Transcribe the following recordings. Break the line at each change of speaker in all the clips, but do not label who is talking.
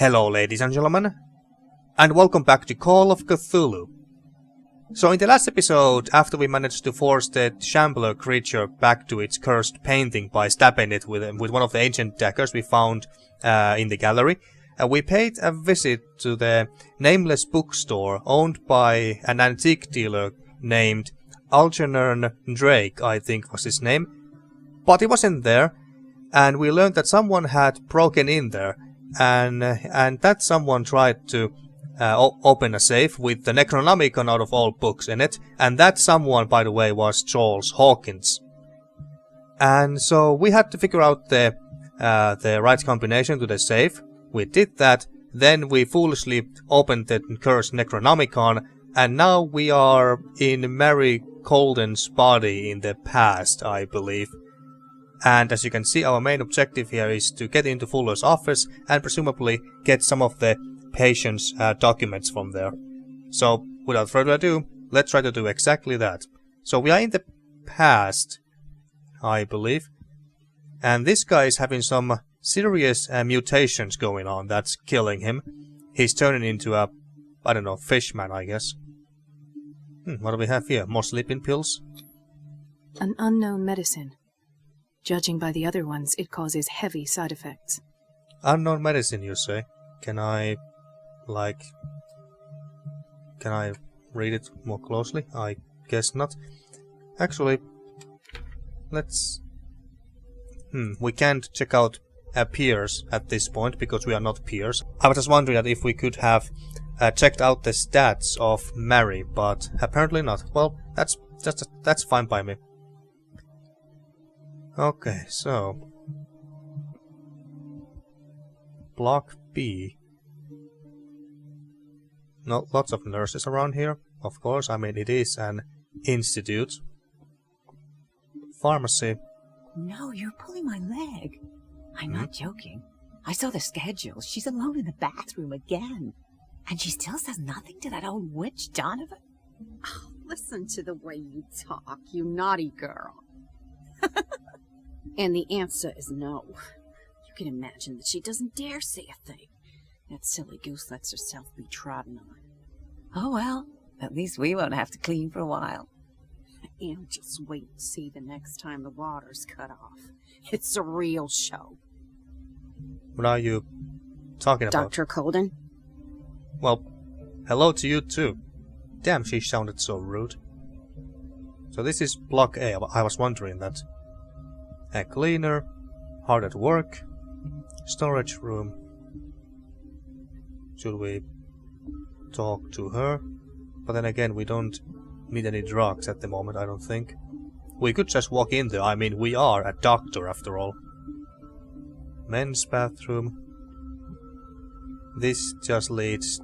Hello ladies and gentlemen, and welcome back to Call of Cthulhu. So in the last episode, after we managed to force the shambler creature back to its cursed painting by stabbing it with one of the ancient daggers we found in the gallery, we paid a visit to the Nameless Bookstore owned by an antique dealer named Algernon Drake, I think was his name. But he wasn't there, and we learned that someone had broken in there, and that someone tried to open a safe with the Necronomicon out of all books in it, and that someone, by the way, was Charles Hawkins. And so we had to figure out the right combination to the safe. We did that, then we foolishly opened the cursed Necronomicon, and now we are in Mary Colden's body in the past, I believe. And as you can see, our main objective here is to get into Fuller's office and presumably get some of the patient's documents from there. So, without further ado, let's try to do exactly that. So we are in the past, I believe. And this guy is having some serious mutations going on that's killing him. He's turning into a, I don't know, fishman, I guess. What do we have here? More sleeping pills?
An unknown medicine. Judging by the other ones, it causes heavy side effects.
Unknown medicine, you say? Can I read it more closely? I guess not. Actually, let's... we can't check out peers at this point, because we are not peers. I was just wondering that if we could have checked out the stats of Mary, but apparently not. Well, that's fine by me. Okay, so... Block B. Not lots of nurses around here, of course. I mean, it is an institute. Pharmacy.
No, you're pulling my leg. I'm not joking. I saw the schedule. She's alone in the bathroom again. And she still says nothing to that old witch, Donovan.
Oh, listen to the way you talk, you naughty girl. And the answer is no. You can imagine that she doesn't dare say a thing. That silly goose lets herself be trodden on.
Oh well, at least we won't have to clean for a while.
And just wait and see the next time the water's cut off. It's a real show.
What are you talking about?
Dr. Colden?
Well, hello to you too. Damn, she sounded so rude. So this is Block A, I was wondering that. A cleaner, hard at work, storage room. Should we talk to her? But then again, we don't need any drugs at the moment, I don't think. We could just walk in there, I mean, we are a doctor after all. Men's bathroom. This just leads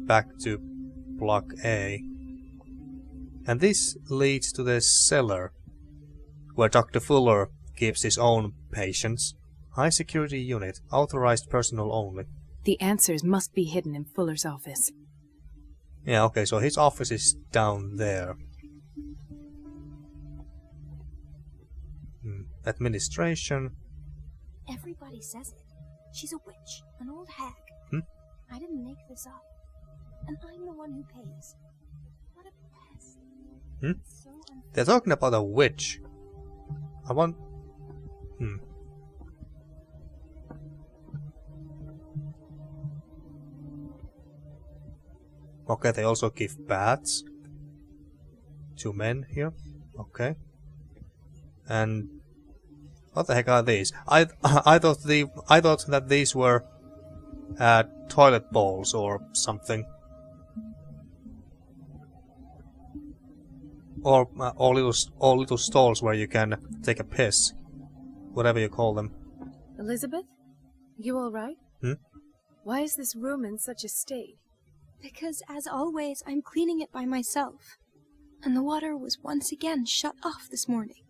back to Block A. And this leads to the cellar, where Dr. Fuller keeps his own patients. High security unit, authorized personnel only.
The answers must be hidden in Fuller's office.
Yeah, okay, so his office is down there. Administration.
Everybody says it. She's a witch, an old hag. I didn't make this up. And I'm the one who pays. What a pest. So
They're talking about a witch. I want... Okay, they also give baths to men here. Okay. And what the heck are these? I thought that these were toilet bowls or something. Or little stalls where you can take a piss. Whatever you call them.
Elizabeth? You alright? Why is this room in such a state?
Because, as always, I'm cleaning it by myself. And the water was once again shut off this morning.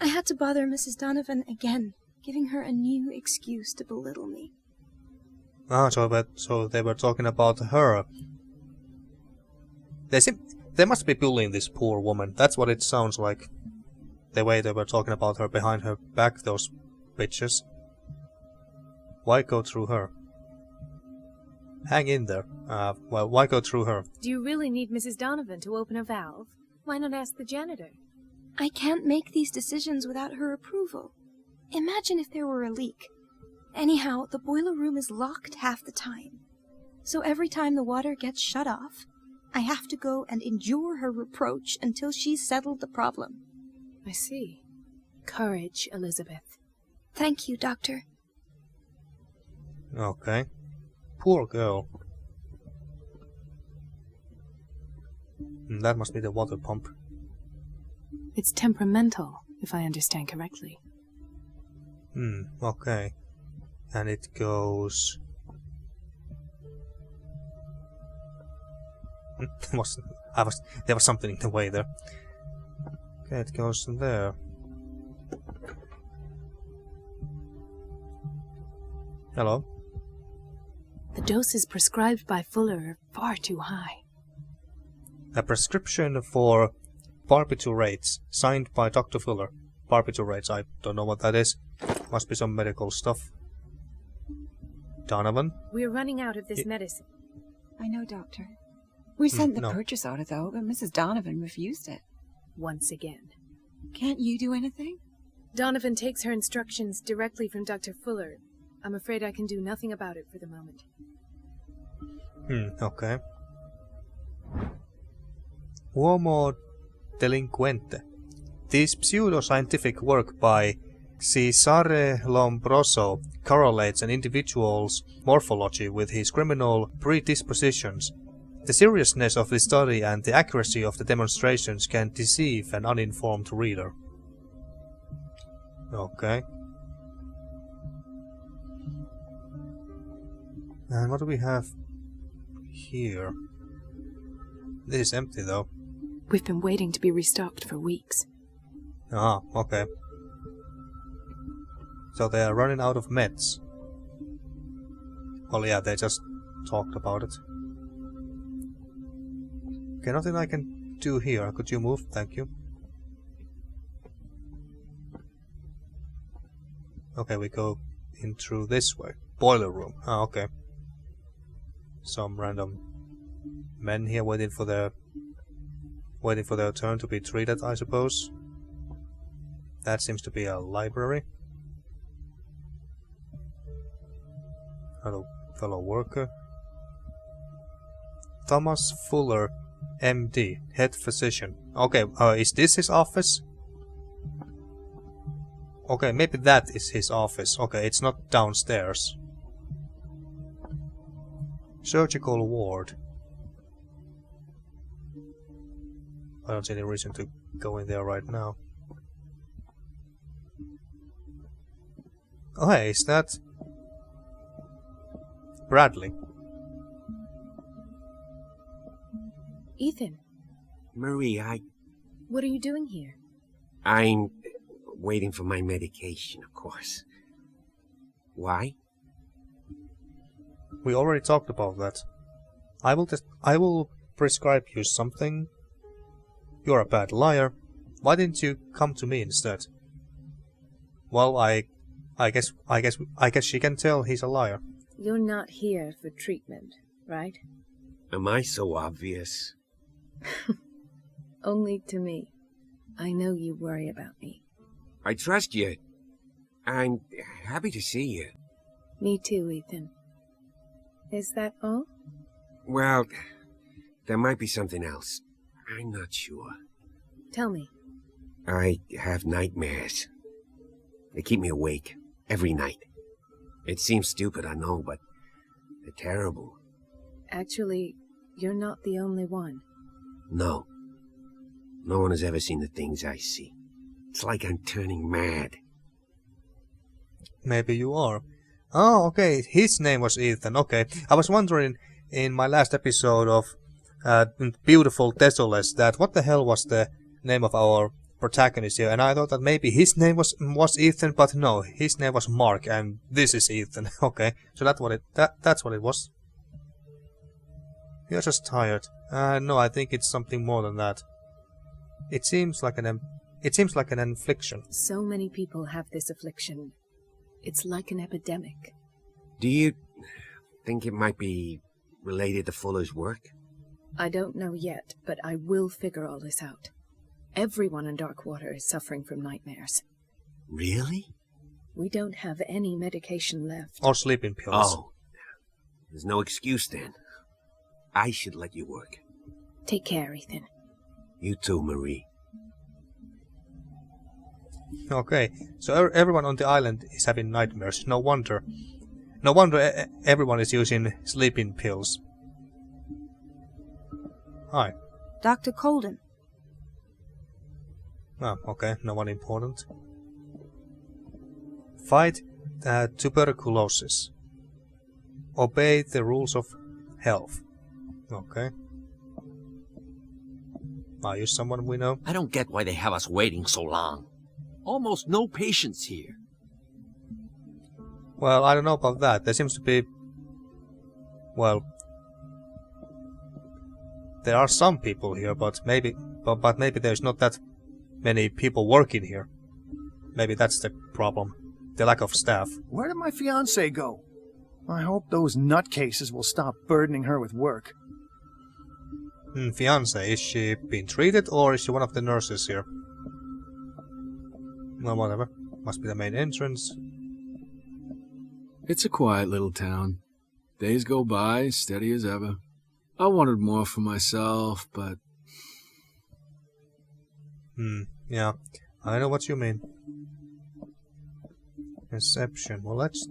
I had to bother Mrs. Donovan again, giving her a new excuse to belittle me.
Ah, so they were talking about her. They must be bullying this poor woman. That's what it sounds like. The way they were talking about her behind her back, those bitches. Why go through her? hang in there. Well, why go through her?
Do you really need Mrs. Donovan to open a valve? Why not ask the janitor?
I can't make these decisions without her approval. Imagine if there were a leak. Anyhow, the boiler room is locked half the time. So every time the water gets shut off, I have to go and endure her reproach until she's settled the problem.
I see. Courage, Elizabeth.
Thank you, Doctor.
Okay. Poor girl. That must be the water pump.
It's temperamental, if I understand correctly.
Okay. And it goes... there was something in the way there. Okay, it goes there. Hello?
The doses prescribed by Fuller are far too high.
A prescription for barbiturates, signed by Dr. Fuller. Barbiturates, I don't know what that is. Must be some medical stuff. Donovan?
We're running out of this medicine.
I know, Doctor. We sent the
no.
purchase order, though, but Mrs. Donovan refused it.
Once again.
Can't you do anything?
Donovan takes her instructions directly from Dr. Fuller. I'm afraid I can do nothing about it for the moment.
Okay. Uomo delinquente. This pseudoscientific work by Cesare Lombroso correlates an individual's morphology with his criminal predispositions. The seriousness of the study and the accuracy of the demonstrations can deceive an uninformed reader. Okay. And what do we have here? This is empty though.
We've been waiting to be restocked for weeks.
Ah, okay. So they are running out of meds. Well, yeah, they just talked about it. Okay, nothing I can do here. Could you move? Thank you. Okay, we go in through this way. Boiler room. Ah, okay. Some random men here waiting for their turn to be treated, I suppose. That seems to be a library. Hello, fellow worker. Thomas Fuller, MD, head physician. Okay, is this his office? Okay, maybe that is his office. Okay, it's not downstairs. Surgical ward. I don't see any reason to go in there right now. Oh hey, is that Bradley?
Ethan,
Marie,
what are you doing here?
I'm waiting for my medication, of course. Why?
We already talked about that. I will prescribe you something. You're a bad liar. Why didn't you come to me instead? Well, I guess she can tell he's a liar.
You're not here for treatment, right?
Am I so obvious?
Only to me. I know you worry about me.
I trust you. I'm happy to see you.
Me too, Ethan. Is that all?
Well, there might be something else. I'm not sure.
Tell me.
I have nightmares. They keep me awake every night. It seems stupid, I know, but they're terrible.
Actually, you're not the only one.
No. No one has ever seen the things I see. It's like I'm turning mad.
Maybe you are. Oh, okay. His name was Ethan. Okay. I was wondering in my last episode of Beautiful Desolate that what the hell was the name of our protagonist here, and I thought that maybe his name was Ethan, but no, his name was Mark, and this is Ethan. Okay, so that's what it was. You're just tired. No, I think it's something more than that. It seems like an affliction.
So many people have this affliction. It's like an epidemic.
Do you think it might be related to Fuller's work?
I don't know yet, but I will figure all this out. Everyone in Darkwater is suffering from nightmares.
Really?
We don't have any medication left.
Or sleeping pills.
Oh. There's no excuse then. I should let you work.
Take care, Ethan.
You too, Marie.
Okay, so everyone on the island is having nightmares. No wonder. Everyone is using sleeping pills. Hi.
Dr. Colden.
Oh, okay, no one important. Fight tuberculosis. Obey the rules of health. Okay. Are you someone we know?
I don't get why they have us waiting so long. Almost no patients here.
Well, I don't know about that. There seems to be... Well... There are some people here, but maybe there's not that many people working here. Maybe that's the problem. The lack of staff.
Where did my fiancée go? I hope those nutcases will stop burdening her with work.
Fiancé, is she being treated or is she one of the nurses here? Well, whatever. Must be the main entrance.
It's a quiet little town. Days go by, steady as ever. I wanted more for myself, but...
Yeah. I know what you mean. Reception. Well, let's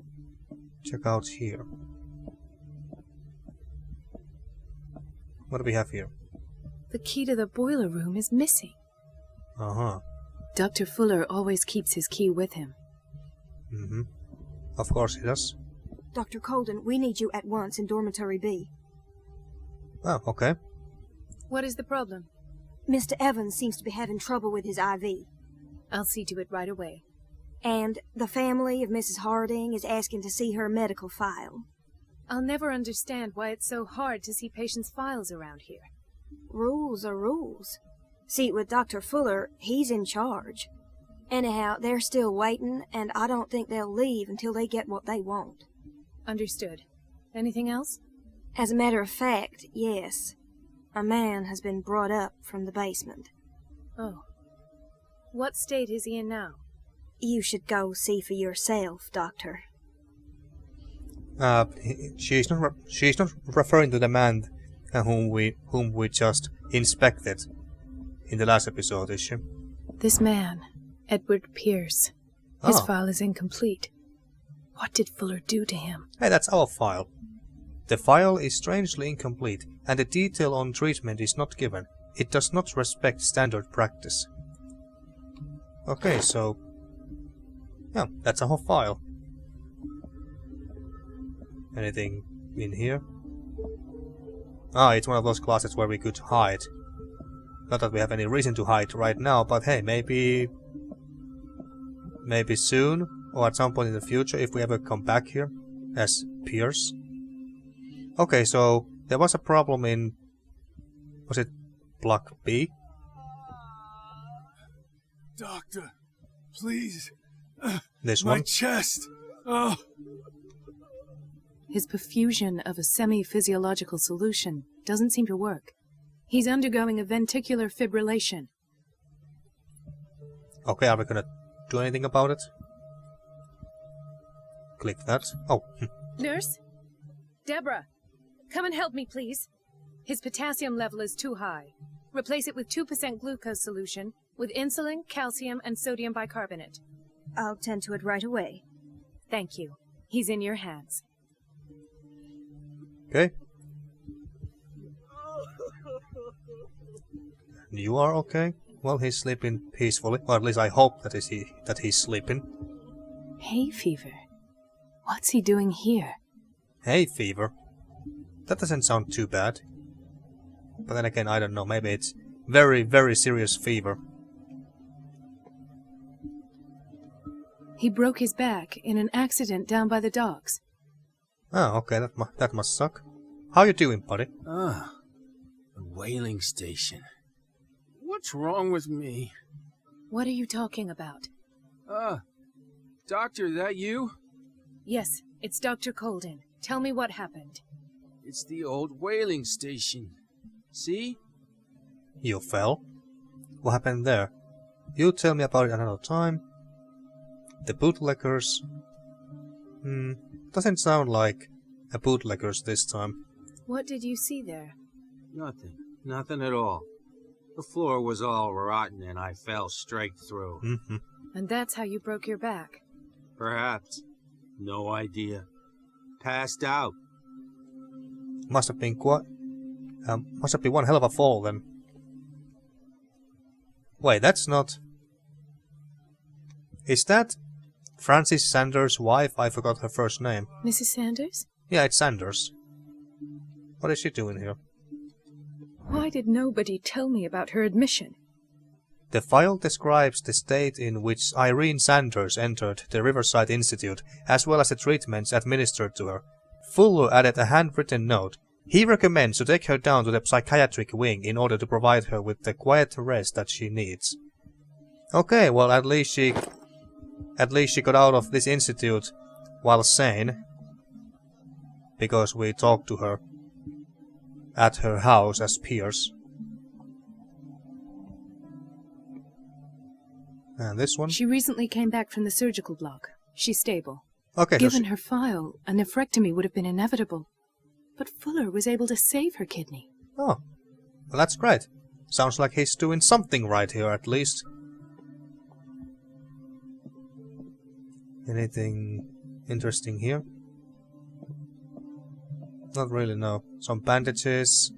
check out here. What do we have here?
The key to the boiler room is missing.
Uh-huh.
Dr. Fuller always keeps his key with him.
Of course he does.
Dr. Colden, we need you at once in Dormitory B.
Oh, okay.
What is the problem?
Mr. Evans seems to be having trouble with his IV.
I'll see to it right away.
And the family of Mrs. Harding is asking to see her medical file.
I'll never understand why it's so hard to see patients' files around here.
Rules are rules. See, with Dr. Fuller, he's in charge. Anyhow, they're still waiting, and I don't think they'll leave until they get what they want.
Understood. Anything else?
As a matter of fact, yes. A man has been brought up from the basement.
Oh. What state is he in now?
You should go see for yourself, Doctor.
She's not referring to the man whom we just inspected in the last episode, is she?
This man, Edward Pierce. His file is incomplete. What did Fuller do to him?
Hey, that's our file. The file is strangely incomplete, and the detail on treatment is not given. It does not respect standard practice. Okay, so... yeah, that's our file. Anything in here? Ah, it's one of those closets where we could hide. Not that we have any reason to hide right now, but hey, maybe soon, or at some point in the future, if we ever come back here as Pierce. Okay, so there was a problem in... was it Block B?
Doctor, please.
This
My
one?
chest. Oh.
His perfusion of a semi-physiological solution doesn't seem to work. He's undergoing a ventricular fibrillation.
Okay, are we gonna do anything about it? Click that. Oh.
Nurse? Deborah, come and help me, please. His potassium level is too high. Replace it with 2% glucose solution with insulin, calcium, and sodium bicarbonate.
I'll tend to it right away.
Thank you. He's in your hands.
Okay. You are okay? Well, he's sleeping peacefully. Or at least I hope that he's sleeping.
Hay fever. What's he doing here?
Hay fever? That doesn't sound too bad. But then again, I don't know. Maybe it's very, very serious fever.
He broke his back in an accident down by the docks.
Oh, okay. That must suck. How you doing, buddy?
Ah, the whaling station. What's wrong with me?
What are you talking about?
Doctor, that you?
Yes, it's Dr. Colden. Tell me what happened.
It's the old whaling station. See?
You fell? What happened there? You tell me about it another time. The bootleggers... doesn't sound like a bootleggers this time.
What did you see there?
Nothing. Nothing at all. The floor was all rotten and I fell straight through.
And that's how you broke your back.
Perhaps. No idea. Passed out.
Must have been one hell of a fall then. Wait, that's not... Is that Francis Sanders' wife? I forgot her first name.
Mrs. Sanders?
Yeah, it's Sanders. What is she doing here?
Why did nobody tell me about her admission?
The file describes the state in which Irene Sanders entered the Riverside Institute, as well as the treatments administered to her. Fuller added a handwritten note. He recommends to take her down to the psychiatric wing in order to provide her with the quiet rest that she needs. Okay, well at least she got out of this institute while sane. Because we talked to her at her house as peers. And this one?
She recently came back from the surgical block. She's stable.
Okay,
Given her file, a nephrectomy would have been inevitable. But Fuller was able to save her kidney.
Oh, well that's great. Sounds like he's doing something right here at least. Anything interesting here? Not really, no. Some bandages,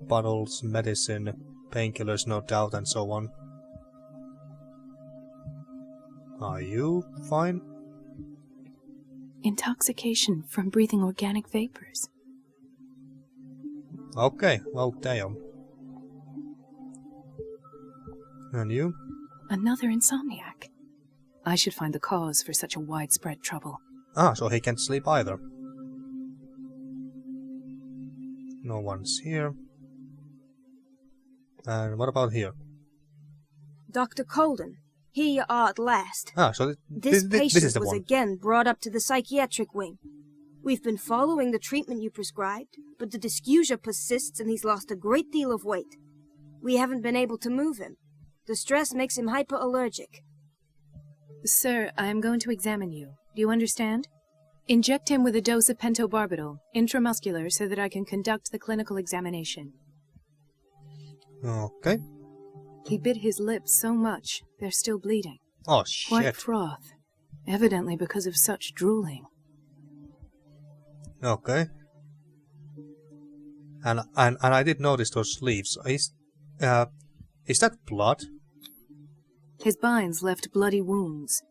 bottles, medicine, painkillers no doubt, and so on. Are you fine?
Intoxication from breathing organic vapors.
Okay, well damn. And you?
Another insomniac. I should find the cause for such a widespread trouble.
Ah, so he can't sleep either. No one's here. And what about here?
Dr. Colden, here you are at last.
Ah, so
This
this
patient
is the
was
one.
again brought up to the psychiatric wing. We've been following the treatment you prescribed, but the dysgeusia persists and he's lost a great deal of weight. We haven't been able to move him. The stress makes him hyperallergic.
Sir, I am going to examine you. Do you understand? Inject him with a dose of pentobarbital, intramuscular, so that I can conduct the clinical examination.
Okay.
He bit his lips so much, they're still bleeding.
Oh,
White
shit.
froth, evidently because of such drooling.
Okay. And I did notice those sleeves. Is that blood?
His binds left bloody wounds.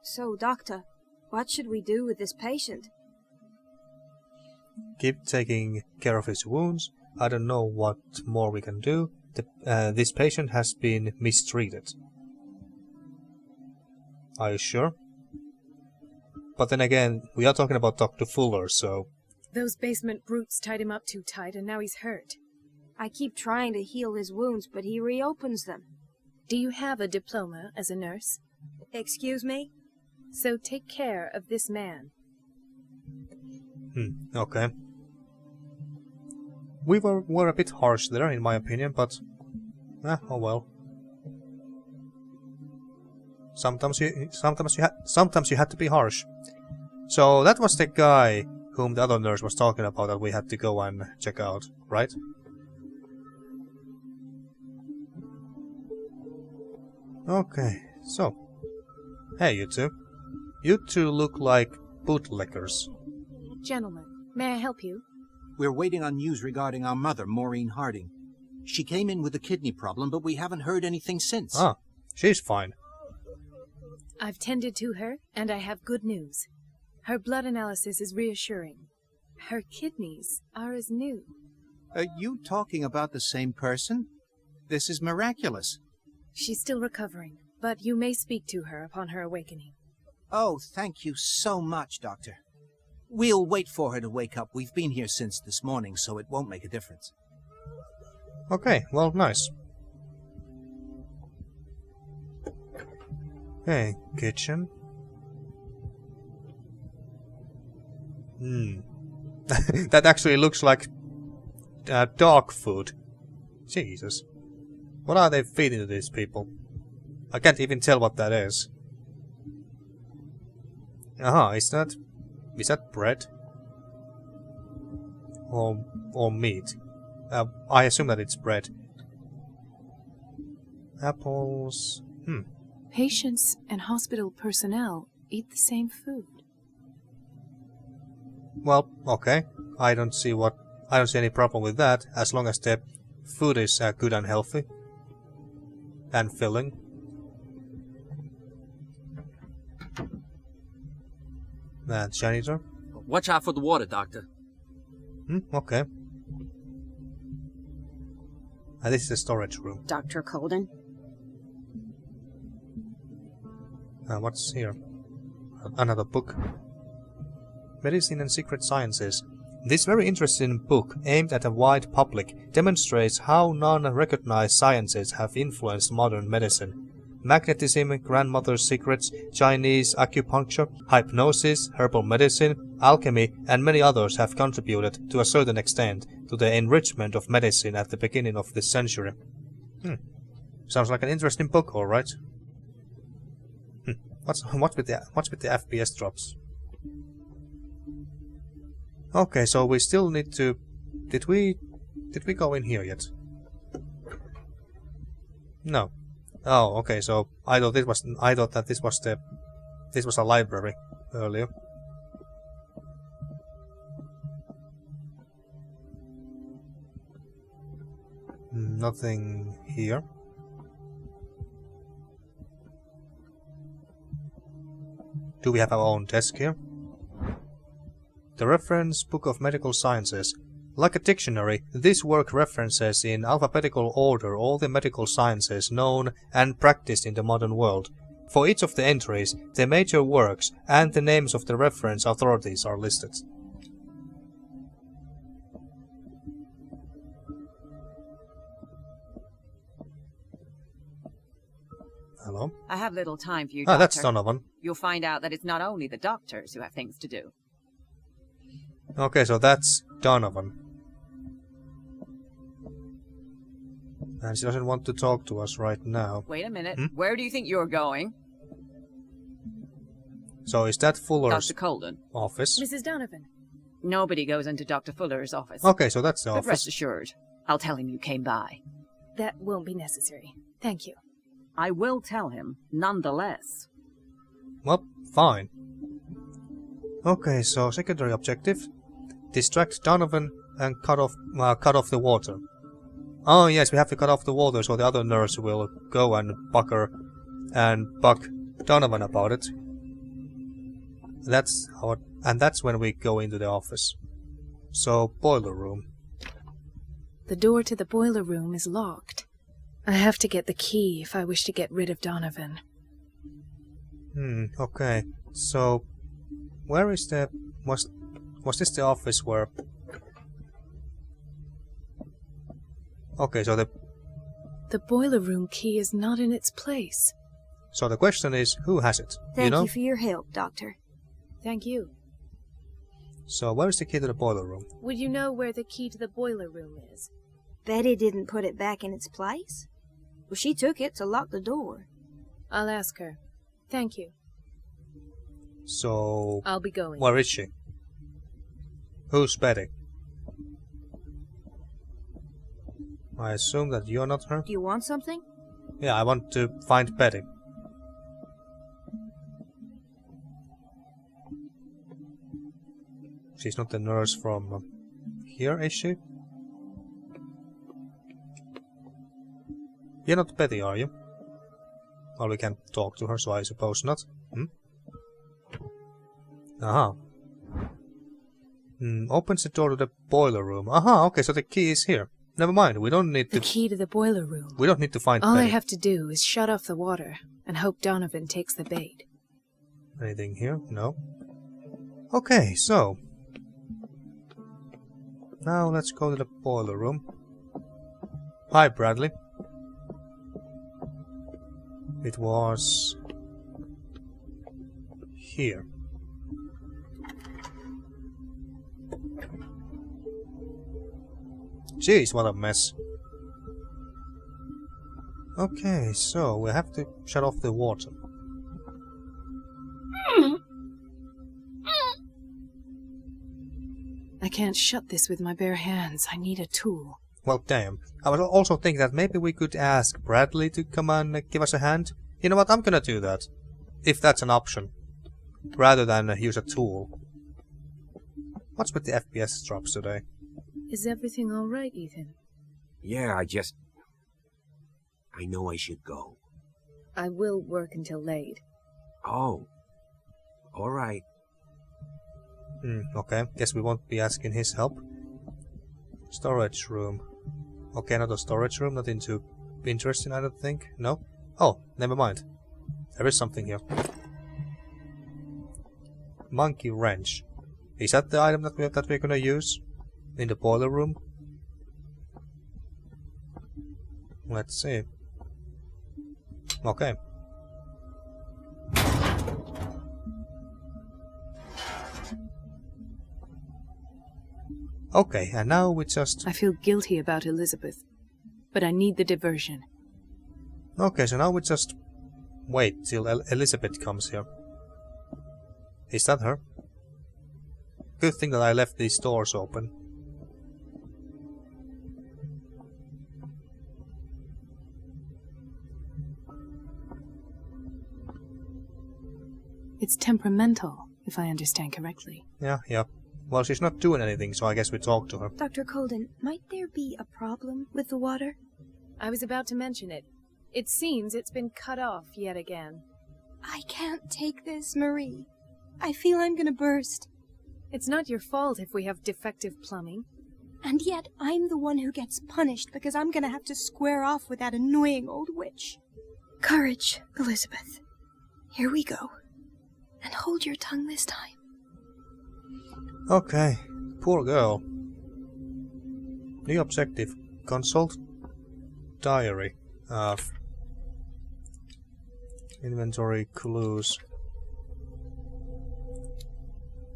So, Doctor, what should we do with this patient?
Keep taking care of his wounds. I don't know what more we can do. This patient has been mistreated. Are you sure? But then again, we are talking about Dr. Fuller, so...
Those basement brutes tied him up too tight and now he's hurt.
I keep trying to heal his wounds, but he reopens them.
Do you have a diploma as a nurse?
Excuse me?
So take care of this man.
Okay. We were a bit harsh there, in my opinion, but... oh well. Sometimes you had to be harsh. So that was the guy whom the other nurse was talking about that we had to go and check out, right? Okay, so... Hey, you two. You two look like bootleggers.
Gentlemen, may I help you?
We're waiting on news regarding our mother, Maureen Harding. She came in with a kidney problem, but we haven't heard anything since.
Ah, she's fine.
I've tended to her, and I have good news. Her blood analysis is reassuring. Her kidneys are as new.
Are you talking about the same person? This is miraculous.
She's still recovering, but you may speak to her upon her awakening.
Oh, thank you so much, Doctor. We'll wait for her to wake up. We've been here since this morning, so it won't make a difference.
Okay, well, nice. Okay, kitchen. That actually looks like dog food. Jesus. What are they feeding to these people? I can't even tell what that is. Aha, is that bread? Or meat? I assume that it's bread. Apples...
Patients and hospital personnel eat the same food.
Well, okay. I don't see any problem with that, as long as the food is good and healthy. And filling. And janitor.
Watch out for the water, Doctor.
Okay. And this is the storage room.
Dr. Colden?
What's here? Another book. Medicine and Secret Sciences. This very interesting book, aimed at a wide public, demonstrates how non-recognized sciences have influenced modern medicine. Magnetism, grandmother's secrets, Chinese acupuncture, hypnosis, herbal medicine, alchemy, and many others have contributed, to a certain extent, to the enrichment of medicine at the beginning of this century. Sounds like an interesting book, alright. What's with the FPS drops? Okay, so we still need to... Did we go in here yet? No. Oh, okay, so I thought that this was a library earlier. Nothing here. Do we have our own desk here? The Reference Book of Medical Sciences. Like a dictionary, this work references in alphabetical order all the medical sciences known and practiced in the modern world. For each of the entries, the major works and the names of the reference authorities are listed. Hello?
I have little time for you, Doctor.
That's Donovan.
You'll find out that it's not only the doctors who have things to do.
Okay, so that's Donovan. And she doesn't want to talk to us right now.
Wait a minute. Where do you think you're going?
So is that Fuller's
Dr. Colden.
office?
Mrs. Donovan.
Nobody goes into Dr. Fuller's office.
Okay, so that's the
But
office.
rest assured, I'll tell him you came by.
That won't be necessary. Thank you.
I will tell him, nonetheless.
Well, fine. Okay, so secondary objective. Distract Donovan and cut off the water. Oh yes, we have to cut off the water so the other nurse will go and buck Donovan about it. That's when we go into the office. So, boiler room.
The door to the boiler room is locked. I have to get the key if I wish to get rid of Donovan.
Okay. So, where is the... Was this the office where... Okay, so
the boiler room key is not in its place.
So the question is, who has it?
Thank
you know?
you for your help, Doctor.
Thank you.
So where is the key to the boiler room?
Would you know where the key to the boiler room is?
Betty didn't put it back in its place. Well, she took it to lock the door.
I'll ask her. Thank you.
So...
I'll be going.
Where is she? Who's Betty? I assume that you're not her?
Do you want something?
Yeah, I want to find Betty. She's not the nurse from here, is she? You're not Betty, are you? Well, we can't talk to her, so I suppose not. Aha. Opens the door to the boiler room. Aha, okay, so the key is here. Never mind, we don't need to...
The key to the boiler room.
We don't need to find
All
Betty.
I have to do is shut off the water and hope Donovan takes the bait.
Anything here? No. Okay, so... Now let's go to the boiler room. Hi, Bradley. It was... here. Jeez, what a mess. Okay, so we have to shut off the water.
I can't shut this with my bare hands. I need a tool.
Well, damn. I was also thinking that maybe we could ask Bradley to come and give us a hand. You know what, I'm gonna do that. If that's an option. Rather than use a tool. What's with the FPS drops today?
Is everything alright, Ethan?
Yeah, I know I should go.
I will work until late.
Oh. Alright.
Okay, guess we won't be asking his help. Storage room. Okay, not a storage room, nothing too interesting, I don't think. No? Oh, never mind. There is something here. Monkey wrench. Is that the item that we're gonna use? In the boiler room? Let's see. Okay. Okay, and now we just...
I feel guilty about Elizabeth, but I need the diversion.
Okay, so now we just wait till Elizabeth comes here. Is that her? Good thing that I left these doors open.
It's temperamental, if I understand correctly.
Yeah. Well, she's not doing anything, so I guess we talk to her.
Dr. Colden, might there be a problem with the water?
I was about to mention it. It seems it's been cut off yet again.
I can't take this, Marie. I feel I'm gonna burst.
It's not your fault if we have defective plumbing.
And yet, I'm the one who gets punished because I'm gonna have to square off with that annoying old witch. Courage, Elizabeth. Here we go. And hold your tongue this time.
Okay, poor girl. New objective. Consult diary. Inventory clues.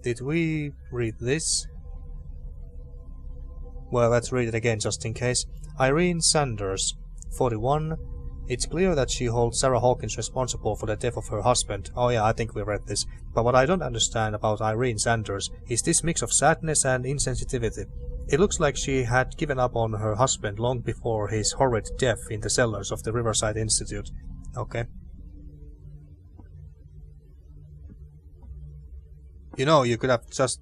Did we read this? Well, let's read it again just in case. Irene Sanders, 41. It's clear that she holds Sarah Hawkins responsible for the death of her husband. Oh yeah, I think we read this. But what I don't understand about Irene Sanders is this mix of sadness and insensitivity. It looks like she had given up on her husband long before his horrid death in the cellars of the Riverside Institute. Okay. You know, you could have just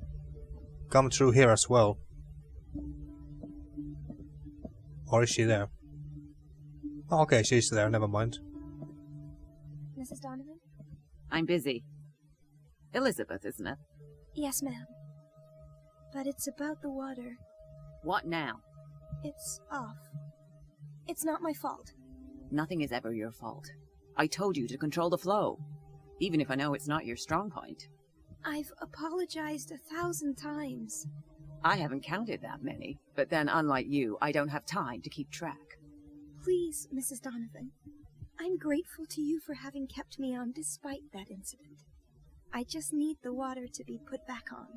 come through here as well. Or is she there? Oh, okay, she's there, never mind.
Mrs. Donovan?
I'm busy. Elizabeth, isn't it?
Yes, ma'am. But it's about the water.
What now?
It's off. It's not my fault.
Nothing is ever your fault. I told you to control the flow, even if I know it's not your strong point.
I've apologized 1,000 times.
I haven't counted that many, but then unlike you, I don't have time to keep track.
Please, Mrs. Donovan. I'm grateful to you for having kept me on despite that incident. I just need the water to be put back on.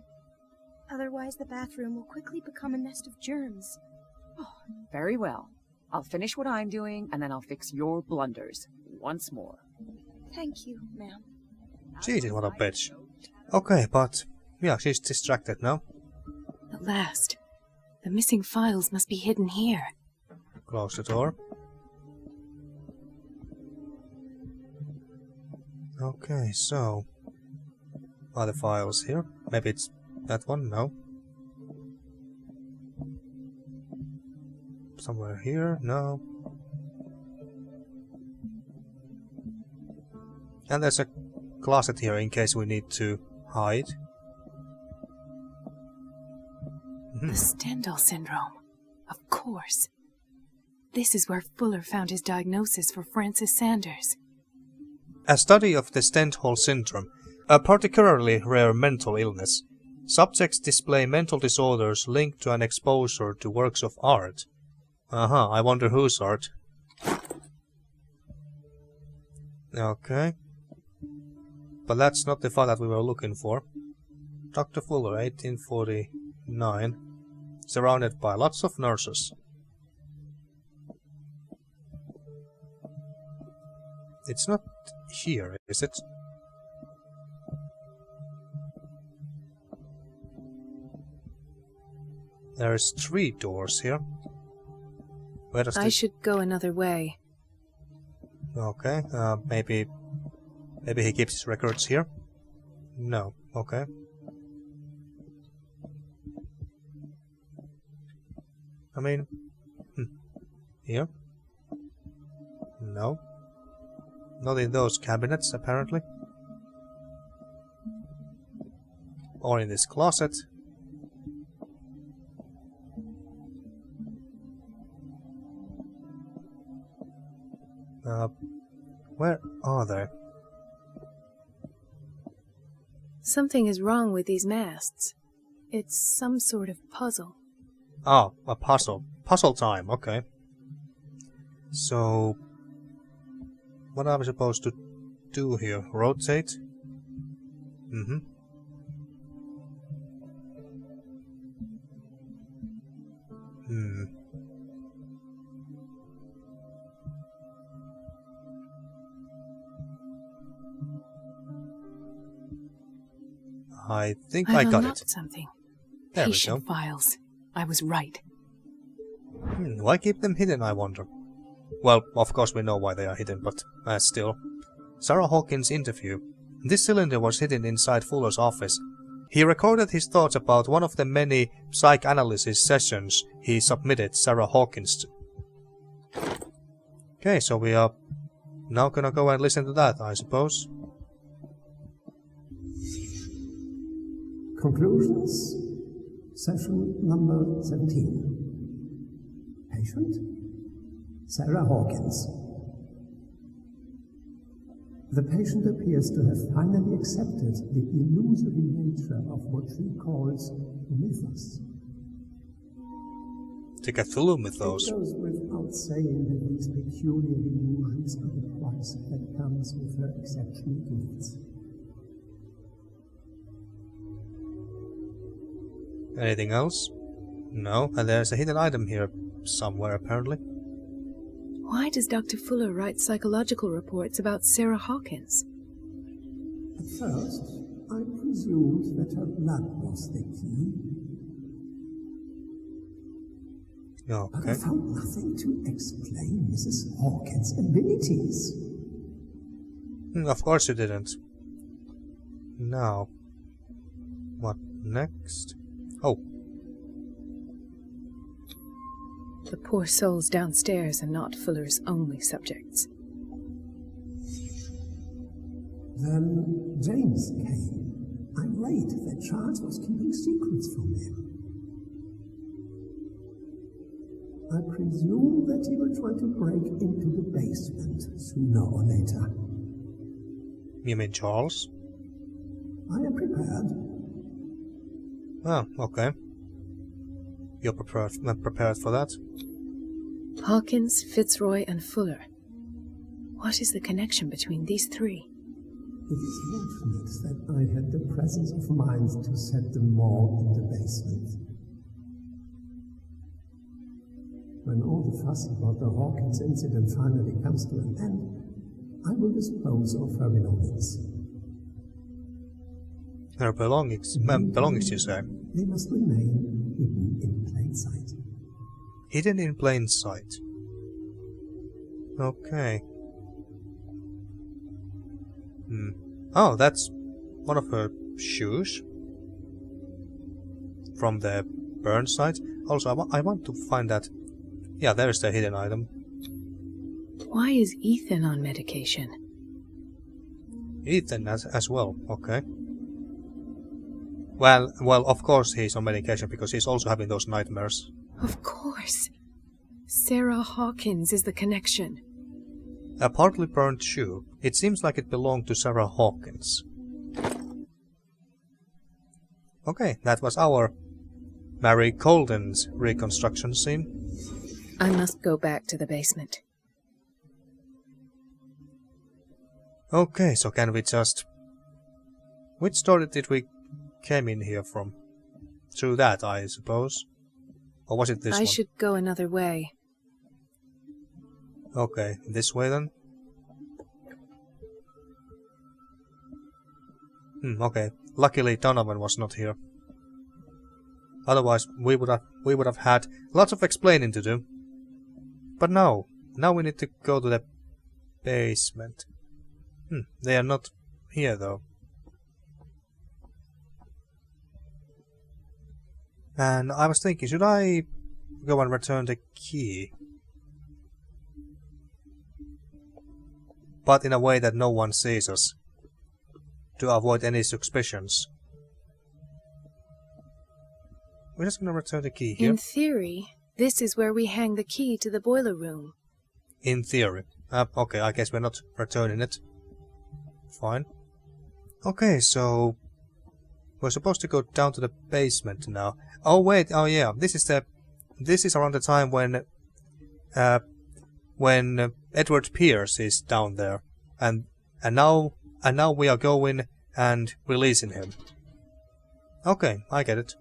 Otherwise, the bathroom will quickly become a nest of germs.
Oh, very well. I'll finish what I'm doing, and then I'll fix your blunders once more.
Thank you, ma'am.
Jesus, what a bitch. Okay, but... yeah, she's distracted now.
At last. The missing files must be hidden here.
Close the door. Okay, so... are the files here? Maybe it's that one? No. Somewhere here? No. And there's a closet here in case we need to hide.
The Stendhal syndrome. Of course. This is where Fuller found his diagnosis for Francis Sanders.
A study of the Stendhal syndrome, a particularly rare mental illness. Subjects display mental disorders linked to an exposure to works of art. I wonder whose art. Okay. But that's not the file that we were looking for. Dr. Fuller, 1840. 9. Surrounded by lots of nurses. It's not here, is it? There's 3 doors here. Where does
I should go another way.
Okay, maybe he keeps his records here? No, okay. I mean, here? No. Not in those cabinets, apparently. Or in this closet. Where are they?
Something is wrong with these masts. It's some sort of puzzle.
Oh, a puzzle. Puzzle time, okay. So, what am I supposed to do here? Rotate? Mm-hmm. I think I got it.
Something.
There we
Patient
go.
files. I was right.
Why keep them hidden, I wonder? Well, of course we know why they are hidden, but still. Sarah Hawkins' interview. This cylinder was hidden inside Fuller's office. He recorded his thoughts about one of the many psychoanalysis sessions he submitted Sarah Hawkins to. Okay, so we are now gonna go and listen to that, I suppose.
Conclusions. Session number 17. Patient? Sarah Hawkins. The patient appears to have finally accepted the illusory nature of what she calls mythos.
The Cthulhu mythos.
It goes without saying that these peculiar illusions are the price that comes with her exceptional gifts.
Anything else? No, and there's a hidden item here somewhere apparently.
Why does Dr. Fuller write psychological reports about Sarah Hawkins?
At first, I presumed that her blood was the key.
Okay.
But I found nothing to explain Mrs. Hawkins' abilities.
Of course you didn't. Now, what next? Oh.
The poor souls downstairs are not Fuller's only subjects.
Then James came. Irate that Charles was keeping secrets from him. I presume that he will try to break into the basement sooner or later.
You mean Charles?
I am prepared.
Oh, okay. You're prepared for that?
Hawkins, Fitzroy, and Fuller. What is the connection between these 3?
It is fortunate that I had the presence of mind to set them all in the basement. When all the fuss about the Hawkins incident finally comes to an end, I will dispose of her belongings.
Her belongings, you say?
They must remain hidden in plain sight.
Hidden in plain sight. Okay. Oh, that's one of her shoes. From the burn site. Also, I want to find that. Yeah, there's the hidden item.
Why is Ethan on medication?
Ethan as well, okay. Well, of course he's on medication because he's also having those nightmares.
Of course. Sarah Hawkins is the connection.
A partly burnt shoe. It seems like it belonged to Sarah Hawkins. Okay, that was our Mary Colden's reconstruction scene.
I must go back to the basement.
Okay, so can we just... Which story did we came in here from? through that, I suppose. Or was it this one?
I should go another way.
Okay, this way then? Okay. Luckily Donovan was not here. Otherwise we would have had lots of explaining to do. But no. Now we need to go to the basement. They are not here though. And I was thinking, should I go and return the key? But in a way that no one sees us. To avoid any suspicions. We're just gonna return the key here.
In theory, this is where we hang the key to the boiler room.
In theory. Okay, I guess we're not returning it. Fine. Okay, so we're supposed to go down to the basement now. Oh wait, oh yeah, this is around the time when Edward Pierce is down there, and now we are going and releasing him. Okay, I get it.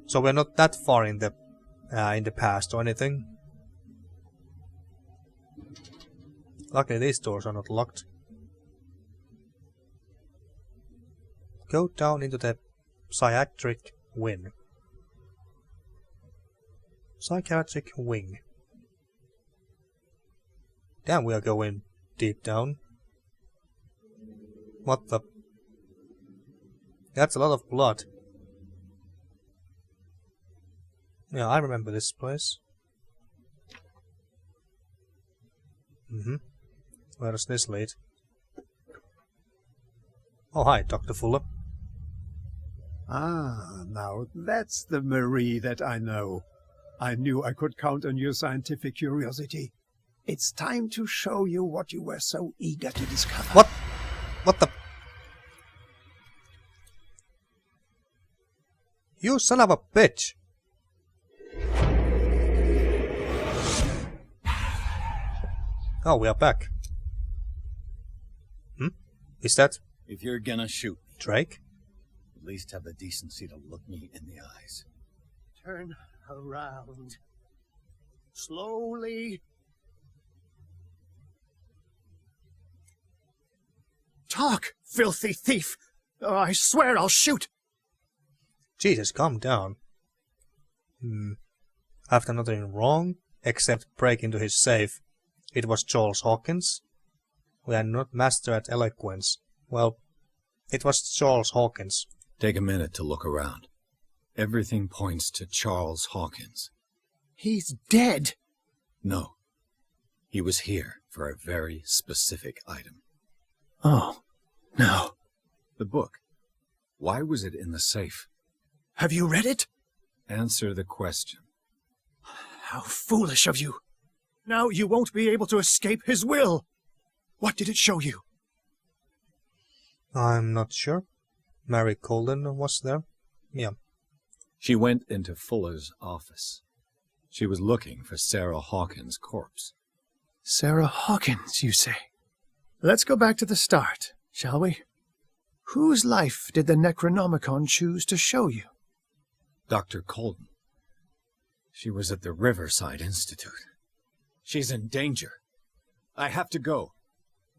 So we're not that far in the past or anything. Luckily these doors are not locked. Go down into the psychiatric wing. Psychiatric wing. Damn, we are going deep down. What the? That's a lot of blood. Yeah, I remember this place. Where does this lead? Oh, hi, Dr. Fuller.
Ah, now that's the Marie that I know. I knew I could count on your scientific curiosity. It's time to show you what you were so eager to discover.
What? What the? You son of a bitch! Oh, we are back. Is that...
If you're gonna shoot me,
Drake?
at least have the decency to look me in the eyes.
Turn around. Slowly. Talk, filthy thief! I swear I'll shoot!
Jesus, calm down. I've done nothing wrong, except break into his safe. It was Charles Hawkins. We are not master at eloquence. Well, it was Charles Hawkins.
Take a minute to look around. Everything points to Charles Hawkins.
He's dead!
No. He was here for a very specific item.
Oh, no.
The book. Why was it in the safe?
Have you read it?
Answer the question.
How foolish of you. Now you won't be able to escape his will. What did it show you?
I'm not sure. Mary Colden was there. Yeah.
She went into Fuller's office. She was looking for Sarah Hawkins' corpse.
Sarah Hawkins, you say? Let's go back to the start, shall we? Whose life did the Necronomicon choose to show you?
Dr. Colden. She was at the Riverside Institute. She's in danger. I have to go.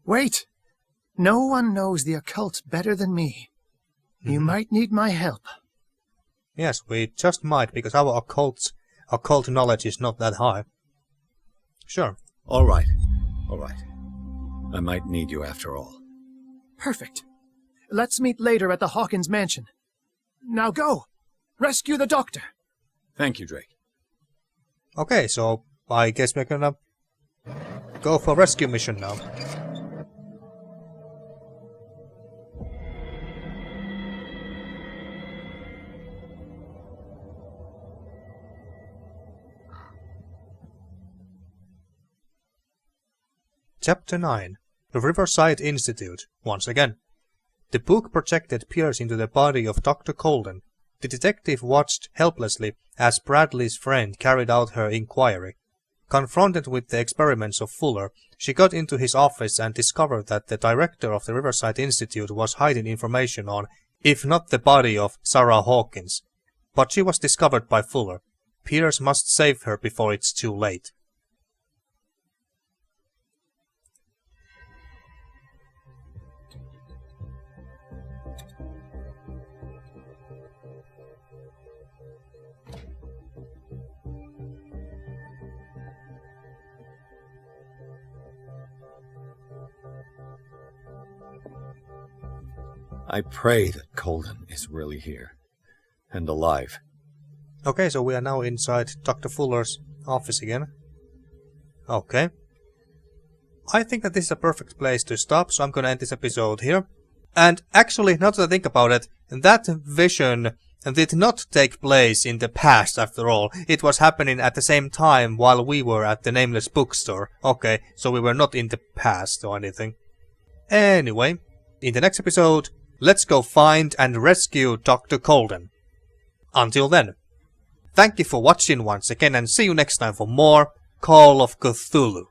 Wait! No one knows the occult better than me. You might need my help.
Yes, we just might, because our occult knowledge is not that high. Sure.
All right. All right. I might need you after all.
Perfect. Let's meet later at the Hawkins mansion. Now go! Rescue the doctor!
Thank you, Drake.
Okay, so I guess we're gonna go for rescue mission now. Chapter 9. The Riverside Institute, once again. The book projected Pierce into the body of Dr. Colden. The detective watched helplessly as Bradley's friend carried out her inquiry. Confronted with the experiments of Fuller, she got into his office and discovered that the director of the Riverside Institute was hiding information on, if not the body of Sarah Hawkins, but she was discovered by Fuller. Peters must save her before it's too late.
I pray that Colden is really here. And alive.
Okay, so we are now inside Dr. Fuller's office again. Okay. I think that this is a perfect place to stop, so I'm gonna end this episode here. And actually, now that I think about it, that vision did not take place in the past after all. It was happening at the same time while we were at the Nameless Bookstore. Okay, so we were not in the past or anything. Anyway, in the next episode, let's go find and rescue Dr. Colden. Until then, thank you for watching once again and see you next time for more Call of Cthulhu.